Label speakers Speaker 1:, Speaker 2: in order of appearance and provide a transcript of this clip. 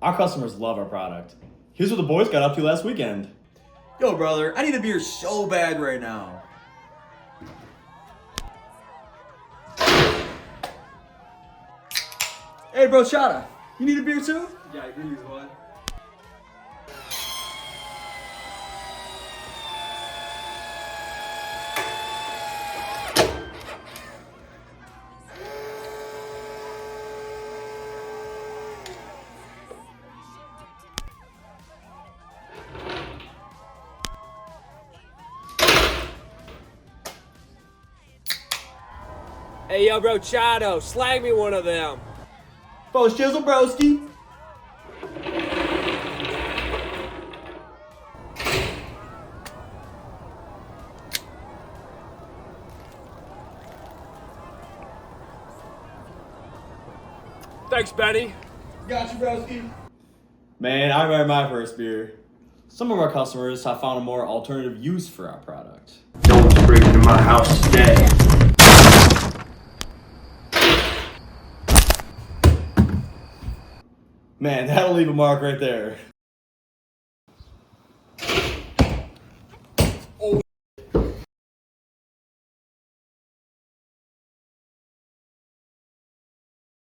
Speaker 1: Our customers love our product. Here's what the boys got up to last weekend.
Speaker 2: Yo, brother, I need a beer so bad right now. Hey, bro, Shada, you need a beer too?
Speaker 3: Yeah, I can use one.
Speaker 4: Hey, yo, bro, Chado, slag me one of them.
Speaker 2: Bro, shizzle broski.
Speaker 4: Thanks, Benny.
Speaker 2: Got you, broski.
Speaker 1: Man, I remember my first beer. Some of our customers have found a more alternative use for our product.
Speaker 3: Don't break into my house today.
Speaker 1: Man, that'll leave a mark right there.